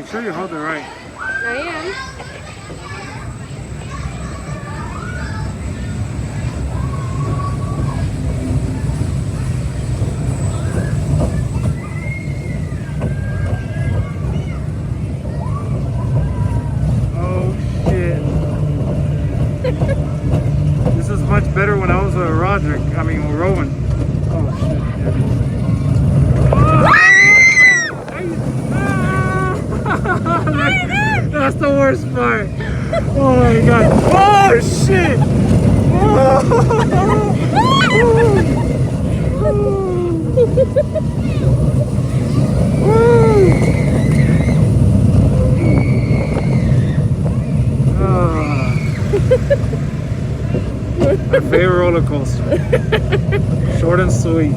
Make sure you hold it right. I am. Oh shit. This is much better when I was with Roderick. I mean, with Rowan. Oh shit. That's the worst part. Oh my god. Oh shit. My favorite roller coaster. Short and sweet.